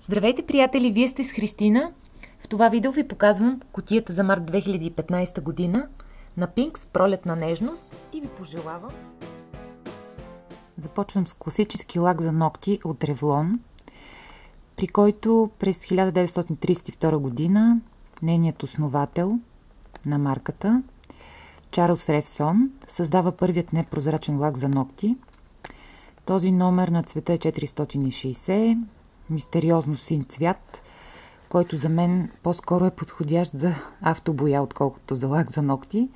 Здравейте, приятели! Вие сте с Христина. В това видео ви показвам кутията за март 2015 година на Пинкс Пролетна нежност и ви пожелавам. Започвам с класически лак за ногти от Revlon, при който през 1932 година нейният основател на марката Чарлз Ревсон създава първият непрозрачен лак за ногти. Този номер на цвета е 460, мистериозно син цвят, който за мен по-скоро е подходящ за автобоя, отколкото за лак за ногти,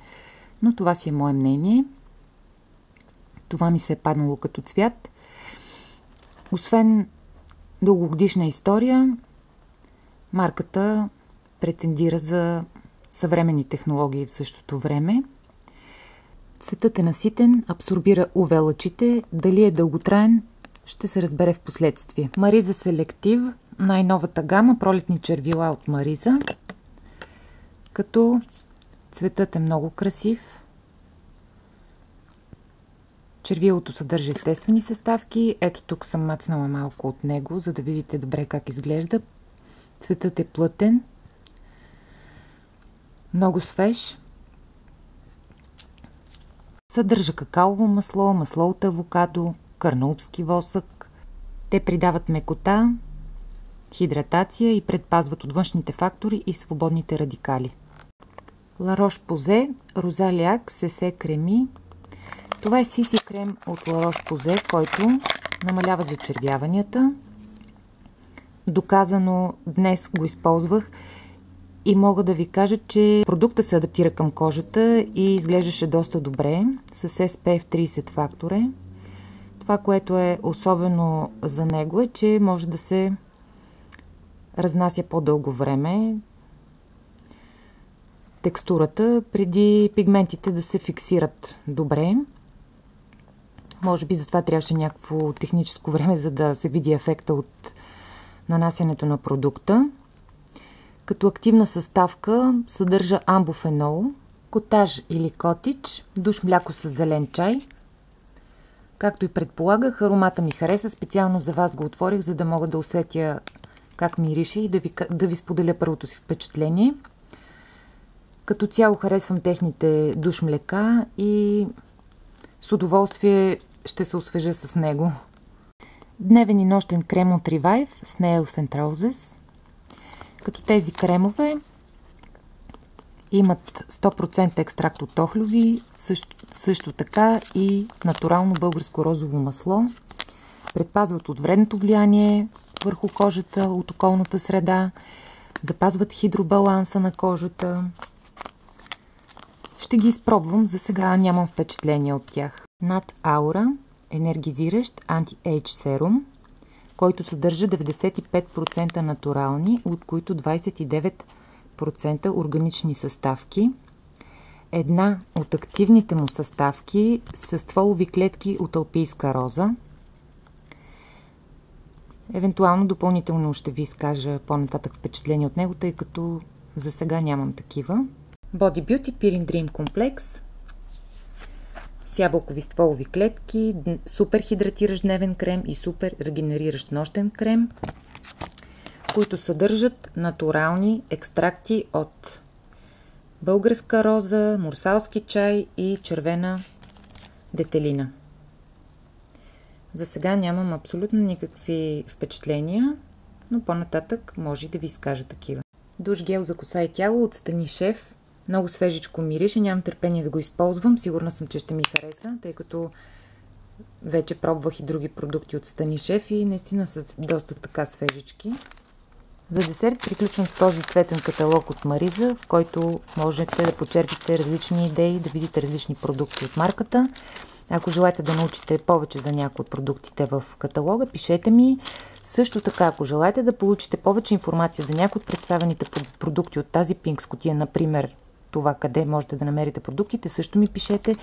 но това си е мое мнение. Това ми се е паднало като цвят. Освен дългогодишна история, марката претендира за съвременни технологии в същото време. Цветът е наситен, абсорбира UV лъчите. Дали е дълготраен, ще се разбере в последствие. Мариза Selective, най-новата гама пролетни червила от Мариза, като цветът е много красив. Червилото съдържа естествени съставки. Ето тук съм мацнала малко от него, за да видите добре как изглежда. Цветът е плътен, много свеж. Съдържа какаово масло, масло от авокадо, карнаубски восък. Те придават мекота, хидратация и предпазват от външните фактори и свободните радикали. La Roche-Posay Розалиак Сесе Креми. Това е CC крем от La Roche-Posay, който намалява зачервяванията. Доказано днес го използвах и мога да ви кажа, че продуктът се адаптира към кожата и изглеждаше доста добре с SPF 30 фактора. Това, което е особено за него, е, че може да се разнася по-дълго време текстурата, преди пигментите да се фиксират добре. Може би затова трябваше някакво техническо време, за да се види ефекта от нанасянето на продукта. Като активна съставка съдържа амбофенол, котаж или котич, душ мляко с зелен чай. Както и предполагах, аромата ми хареса. Специално за вас го отворих, за да мога да усетя как мирише и да ви споделя първото си впечатление. Като цяло харесвам техните душ млека и с удоволствие ще се освежа с него. Дневен и нощен крем от Revive с Nails and Roses. Като тези кремове имат 100% екстракт от охлюви, също така и натурално българско розово масло. Предпазват от вредното влияние върху кожата от околната среда, запазват хидробаланса на кожата. Ще ги изпробвам, за сега нямам впечатление от тях. Над Аура енергизиращ анти-ейдж серум, който съдържа 95% натурални, от които 29% органични съставки. Една от активните му съставки са стволови клетки от алпийска роза. Евентуално допълнително ще ви изкажа по-нататък впечатление от него, тъй като за сега нямам такива. Body Beauty Pirin Dream комплекс с ябълкови стволови клетки, супер хидратиращ дневен крем и супер регенериращ нощен крем, които съдържат натурални екстракти от българска роза, мурсалски чай и червена детелина. За сега нямам абсолютно никакви впечатления, но по-нататък може да ви изкажа такива. Душ гел за коса и тяло от Стани Шеф. Много свежичко мирише, нямам търпение да го използвам. Сигурна съм, че ще ми хареса, тъй като вече пробвах и други продукти от Стани Шеф и наистина са доста така свежички. За десерт приключвам с този цветен каталог от Мариза, в който можете да почерпите различни идеи, да видите различни продукти от марката. Ако желаете да научите повече за някои от продуктите в каталога, пишете ми. Също така, ако желаете да получите повече информация за някои от представените продукти от тази Пинкс кутия, например това къде можете да намерите продуктите, също ми пишете.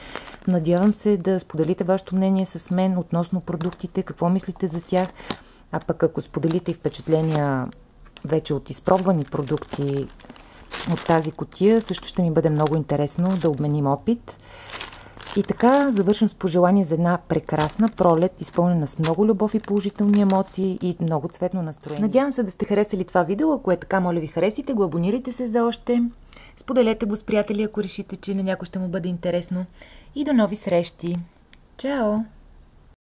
Надявам се да споделите вашето мнение с мен относно продуктите, какво мислите за тях. А пък ако споделите и впечатления вече от изпробвани продукти от тази кутия, също ще ми бъде много интересно да обменим опит. И така завършвам с пожелание за една прекрасна пролет, изпълнена с много любов и положителни емоции и много цветно настроение. Надявам се да сте харесали това видео. Ако е така, моля ви, харесайте го, абонирайте се за още. Споделете го с приятели, ако решите, че на някой ще му бъде интересно. И до нови срещи! Чао!